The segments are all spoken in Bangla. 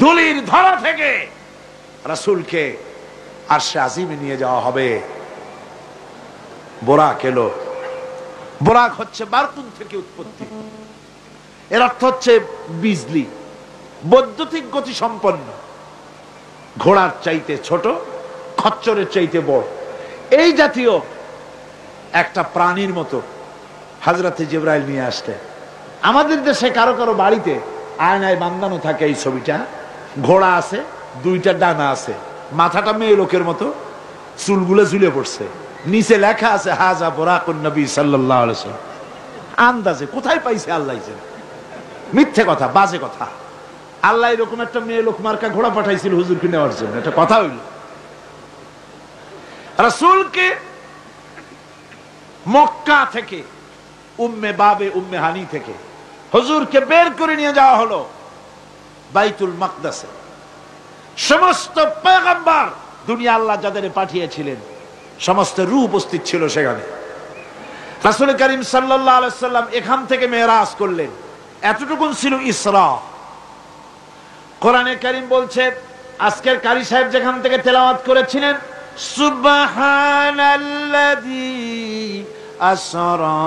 ধুলির ধরা থেকে রাসূলকে আরশে আজিমে নিয়ে যাওয়া হবে। বোরাক এলো। বোরাক হচ্ছে বারকুন থেকে উৎপত্তি। এর অর্থ হচ্ছে বিজলি, বৈদ্যুতিক গতি সম্পন্ন, ঘোড়ার চাইতে ছোট, খচ্চরের চাইতে বড়, এই জাতীয় একটা প্রাণীর মতো হযরতে জিবরাইল নিয়ে আসতে। আমাদের দেশে কারো কারো বাড়িতে আয়নায় বাঁধানো থাকে এই ছবিটা। ঘোড়া আছে, দুইটা ডানা আছে, মাথাটা মেয়ে লোকের মতো, চুলগুলো ঝুলে পড়ছে, নিচে লেখা আছে হাজা বুরাকুন নবী সাল্লাল্লাহু আলাইহি ওয়াসাল্লাম। আন্দাজে কোথায় পাইছে আল্লাহ জানে, মিথ্যে কথা, বাজে কথা। আল্লাহ এরকম একটা মেয়ে লোক মার্কা ঘোড়া পাঠাইছিল হুজুরকে নেওয়ার জন্য, এটা কথা হইল। রাসূলকে মক্কা থেকে, উম্মে বাবে উম্মে হানি থেকে হুজুরকে বের করে নিয়ে যাওয়া হলো বাইতুল মাকদাসে। সমস্ত পয়গম্বর দুনিয়া আল্লাহ যাদের পাঠিয়েছিলেন সমস্ত রূহ উপস্থিত ছিল সেখানে। রাসূল করিম সাল্লাল্লাহু আলাইহি ওয়াসাল্লাম এখান থেকে মেরাজ করলেন। এতটুকুন ছিল ইসরা। কোরআনে কারীম বলছে, আজকের কারি সাহেব যেখান থেকে তেলাওয়াত করেছিলেন, সুবহানাল্লাযী আসরা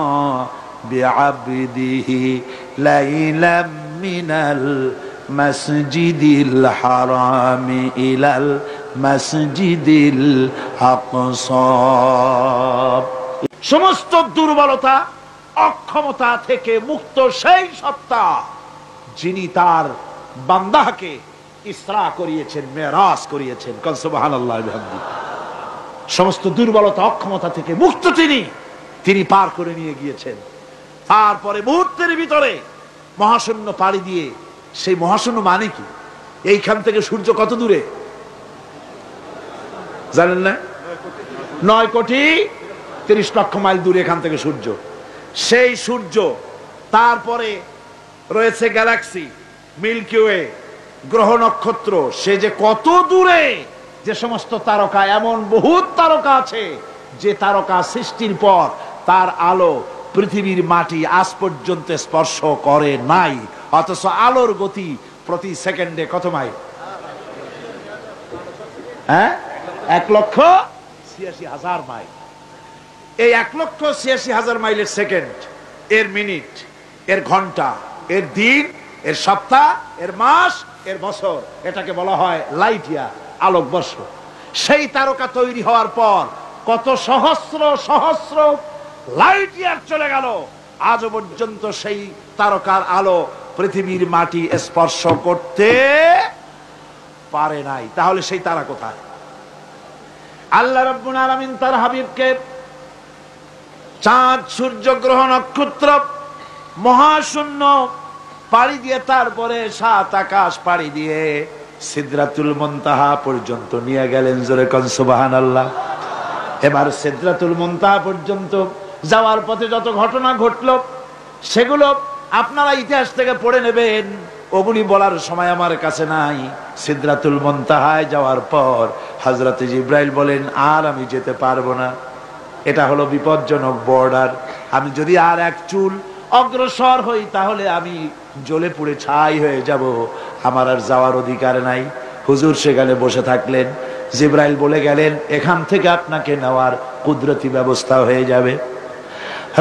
বিআবদিহি লাইলাম মিনাল মাসজিদিল হারামি ইলাল মাসজিদিল আকসা। সমস্ত দুর্বলতা, অক্ষমতা থেকে মুক্ত সেই সত্তা যিনি তার বান্দাকে ইসরা করিয়েছেন, মেরাজ করিয়েছেন। কাল সুবহানাল্লাহি ওয়া বিহামদিহি। সমস্ত দুর্বলতা, অক্ষমতা থেকে মুক্ত তিনি পার করে নিয়ে গিয়েছেন। তারপরে মুহূর্তের ভিতরে মহাশূন্য পাড়ি দিয়ে, সেই মহাশূন্য মানে কি? এইখান থেকে সূর্য কত দূরে জানেন না? 9,30,00,000 মাইল দূরে এখান থেকে সূর্য। সেই সূর্য, তারপরে রয়েছে গ্যালাক্সি, মিল্কি ওয়ে, গ্রহ নক্ষত্র, সে যে কত দূরে, যে সমস্ত তারকা, এমন বহুত তারকা আছে যে তারকা সৃষ্টির পর তার আলো পৃথিবীর মাটি আজ পর্যন্ত স্পর্শ করে নাই, অথচ আলোর গতি প্রতি সেকেন্ডে কত মাইল? 1,86,000 মাইল। এই 1,86,000 মাইলের সেকেন্ড, এর মিনিট, এর ঘন্টা, এর দিন, এর সপ্তাহ, এর মাস, এর বছর, এটাকে বলা হয় লাইট ইয়ার, আলোকবর্ষ। সেই তারকা তৈরি হওয়ার পর কত সহস্র সহস্র লাইট ইয়ার চলে গেল, আজও পর্যন্ত সেই তারকার আলো পৃথিবীর মাটি স্পর্শ করতে পারে নাই। তাহলে সেই তারা কোথায়? আল্লাহ রাব্বুল আলামিন তার হাবিবকে চাঁদ, সূর্য, গ্রহ, নক্ষত্র, মহাশূন্য পাড়ি দিয়ে, তারপরে 7 আকাশ পাড়ি দিয়ে সিদরাতুল মুনতাহা পর্যন্ত নিয়ে গেলেন। জোরে কোন সুবহানাল্লাহ। এবার সিদরাতুল মুনতাহা পর্যন্ত যাওয়ার পথে যত ঘটনা ঘটলো সেগুলো আপনারা ইতিহাস থেকে পড়ে নেবেন, ওগুলি বলার সময় আমার কাছে নাই। সিদরাতুল মুনতাহায় যাওয়ার পর হযরতে জিবরাইল বলেন, আর আমি যেতে পারবো না, এটা হলো বিপজ্জনক বর্ডার। আমি যদি আর এক চুল অগ্রসর হই তাহলে আমি জ্বলে পুড়ে ছাই হয়ে যাব, আমার আর যাওয়ার অধিকার নাই। হুজুর সেখানে বসে থাকলেন। জিবরাইল বলে গেলেন, এখান থেকে আপনাকে নেওয়ার কুদরতি ব্যবস্থা হয়ে যাবে।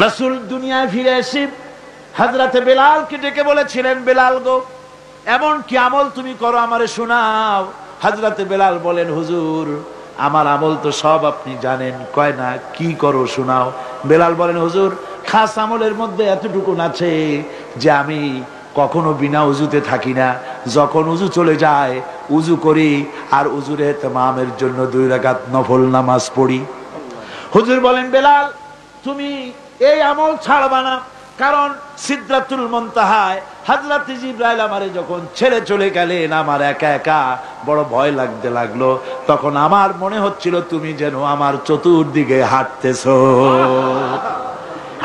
রাসূল দুনিয়ায় ফিরে এসে হযরতে বেলালকে ডেকে বলেছিলেন, বেলাল গো, এমন কি আমল তুমি করো আমারে শোনাও। হযরতে বেলাল বলেন, হুজুর আমার আমল তো সব আপনি জানেন। কয় না, কি করো শোনাও। বেলাল বলেন, হুজুর খাস আমলের মধ্যে এতটুকু আছে যে আমি কখনো বিনা উজুতে থাকি না, যখন উজু চলে যায় উজু করি, আর উজুর ইহতিমামের জন্য 2 রাকাত নফল নামাজ পড়ি। হুজুর বলেন, বেলাল তুমি এই আমল ছাড়বা না, কারণ সিদরাতুল মুনতাহায় হযরত জিবরাইল আমারে যখন ছেড়ে চলে গেলেন, আমার একা একা বড় ভয় লাগতে লাগলো। তখন আমার মনে হচ্ছিল তুমি যেন আমার চতুর্দিকে হাঁটতেছো।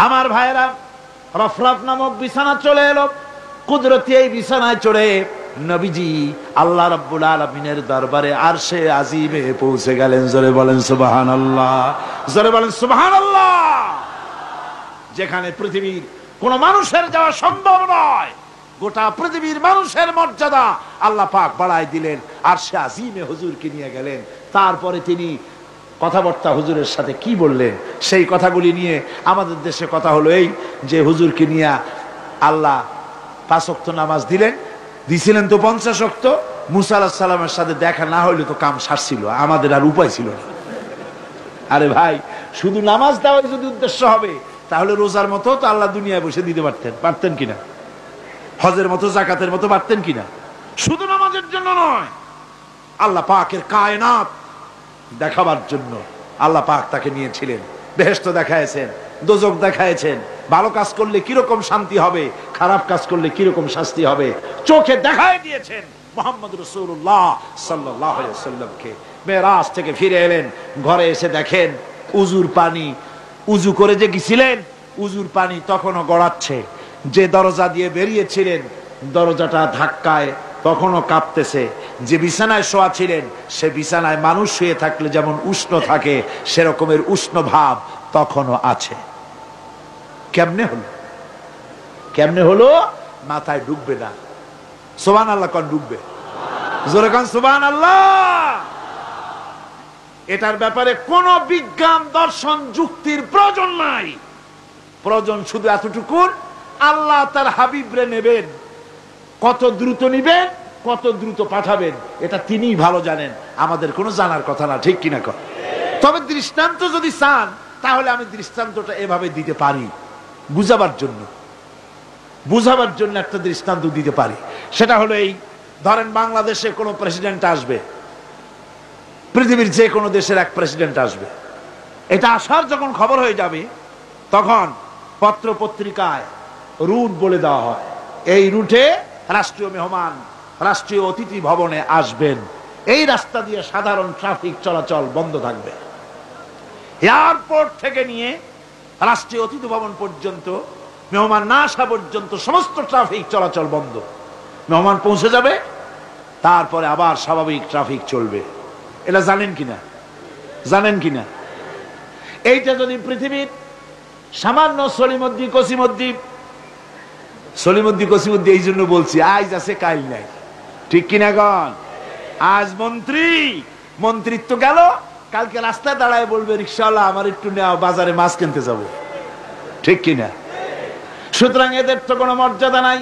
আমার ভাইরা, রফরাফ নামক বিছানা চলে এলো। কুদরতি এই বিছানায় চড়ে নবীজি আল্লাহ রাব্বুল আলামিনের দরবারে আরশে আজিমে পৌঁছে গেলেন। জোরে বলেন সুবহানাল্লাহ, জোরে বলেন সুবহানাল্লাহ। যেখানে পৃথিবীর কোন মানুষের যাওয়া সম্ভব নয়, গোটা পৃথিবীর মানুষের মর্যাদা আল্লাহ পাক বাড়ায় দিলেন। আরশে আজিমে হুজুরকে নিয়ে গেলেন। তারপরে তিনি কথাবার্তা হুজুরের সাথে কি বললেন, সেই কথাগুলি নিয়ে আমাদের দেশে কথা হলো এই যে হুজুরকে নিয়ে আল্লাহ 5 ওয়াক্ত নামাজ দিছিলেন তো 50 ওয়াক্ত। মুসা আলাইহিস সালামের সাথে দেখা না হইলে তো কাম সারছিল, আমাদের আর উপায় ছিল না। আরে ভাই, শুধু নামাজ দেওয়াই যদি উদ্দেশ্য হবে তাহলে রোজার মতো তো আল্লাহ দুনিয়ায় বসে দিতে পারতেন কিনা, হজের মতো জাকাতের মতো পারতেন কিনা। শুধু নামাজের জন্য নয়, আল্লাহ পাকের কায়নাত দেখাবার জন্য আল্লাহ পাক তাকে নিয়েছিলেন। বেহেশত দেখাইছেন, দোজখ দেখাইছেন, ভালো কাজ করলে কিরকম শান্তি হবে, খারাপ কাজ করলে কিরকম শাস্তি হবে চোখে দেখায় দিয়েছেন মুহাম্মদ রাসূলুল্লাহ সাল্লাল্লাহু আলাইহি ওয়াসাল্লামকে। মেরাজ থেকে ফিরে এলেন, ঘরে এসে দেখেন উজুর পানি, উজু করে যে গেছিলেন উজুর পানি তখনও গড়াচ্ছে। যে দরজা দিয়ে বেরিয়েছিলেন দরজাটা ধাক্কায় তখনও কাঁপতেছে। যে বিছানায় শোয়া ছিলেন সে বিছানায় মানুষ শুয়ে থাকলে যেমন উষ্ণ থাকে সেরকমের উষ্ণ ভাব তখনও আছে। কেমনে হলো মাথায় ঢুকবে না। সুবহানাল্লাহ কোন ঢুকবে, জোরে কোন সুবহানাল্লাহ। এটার ব্যাপারে কোন বিজ্ঞান দর্শন যুক্তির প্রয়োজন নাই। প্রয়োজন শুধু এতটুকু, আল্লাহ তার হাবিবরে নেবেন, কত দ্রুত নিবেন, কত দ্রুত পাঠাবেন এটা তিনিই ভালো জানেন, আমাদের কোনো জানার কথা না, ঠিক কিনা কর। তবে দৃষ্টান্ত যদি চান তাহলে আমি দৃষ্টান্তটা এভাবে দিতে পারি, বুঝাবার জন্য একটা দৃষ্টান্ত দিতে পারি। সেটা হলো এই, ধরেন বাংলাদেশে কোনো প্রেসিডেন্ট আসবে, পৃথিবীর যে কোনো দেশের এক প্রেসিডেন্ট আসবে। এটা আসার যখন খবর হয়ে যাবে তখন পত্র পত্রিকায় রুট বলে দেওয়া হয়, এই রুটে রাষ্ট্রীয় মেহমান রাষ্ট্রীয় অতিথি ভবনে আসবেন, এই রাস্তা দিয়ে সাধারণ ট্রাফিক চলাচল বন্ধ থাকবে। এয়ারপোর্ট থেকে নিয়ে রাষ্ট্রীয় অতিথি ভবন পর্যন্ত মেহমান না আসা পর্যন্ত সমস্ত ট্রাফিক চলাচল বন্ধ। মেহমান পৌঁছে যাবে, তারপরে আবার স্বাভাবিক ট্রাফিক চলবে। এটা জানেন কিনা? এইটা যদি পৃথিবীর সামান্য সলিমদ্দি কসিমদ্দি এই জন্য বলছি, আজ আছে কাল নাই, ঠিক কিনা গণ। আজ মন্ত্রিত্ব গেল, কালকে রাস্তায় দাঁড়ায় বলবে রিকশাওয়ালা আমার একটু নেওয়া, বাজারে মাছ কিনতে যাব, ঠিক কিনা। সুতরাং এদের তো কোনো মর্যাদা নাই,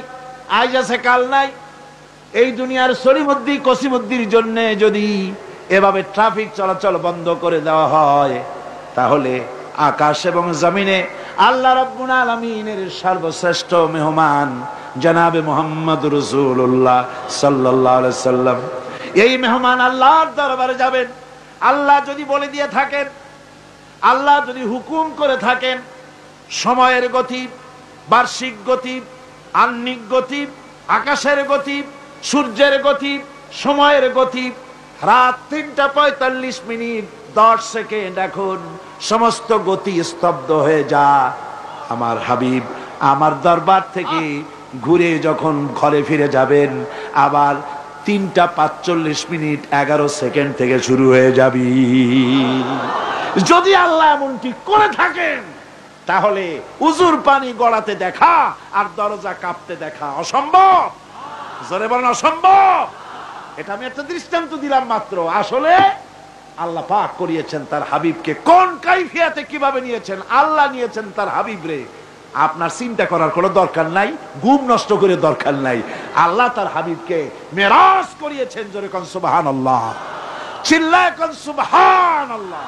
আজ আছে কাল নাই। এই দুনিয়ার সলিমদ্দি কসিমদ্দির জন্য যদি এভাবে ট্রাফিক চলাচল বন্ধ করে দেওয়া হয় তাহলে আকাশ এবং জমিনে আল্লাহ রাব্বুল আলামিনের সর্বশ্রেষ্ঠ মেহমান জনাবে মুহাম্মদ রাসূলুল্লাহ সাল্লাল্লাহু আলাইহি সাল্লাম, এই মেহমান আল্লাহর দরবারে যাবেন। আল্লাহ যদি বলে দিয়ে থাকেন, আল্লাহ যদি হুকুম করে থাকেন, সময়ের গতি, বার্ষিক গতি, আহ্নিক গতি, আকাশের গতি, সূর্যের গতি, সময়ের গতি, রাত 3:45 এখন সমস্ত গতি স্তব্ধ হয়ে যা। আমার হাবিব আমার দরবার থেকে ঘুরে যখন ঘরে ফিরে যাবেন আবার 3:45 থেকে শুরু হয়ে যাবি। যদি আল্লাহ এমনটি করে থাকেন তাহলে উজুর পানি গড়াতে দেখা আর দরজা কাঁপতে দেখা অসম্ভব। জোরে বলেন অসম্ভব। এটা আমি একটা দৃষ্টান্ত দিলাম মাত্র। আসলে আল্লাহ পাক করিয়েছেন তার হাবিবকে, কোন কাইফিয়াতে কিভাবে নিয়েছেন আল্লাহ নিয়েছেন তার হাবিবরে। আপনার চিন্তা করার কোনো দরকার নাই, ঘুম নষ্ট করে দরকার নাই। আল্লাহ তার হাবিবকে মেরাজ করিয়েছেন। জোরে কোন সুবহানাল্লাহ, চিল্লায় কোন সুবহানাল্লাহ।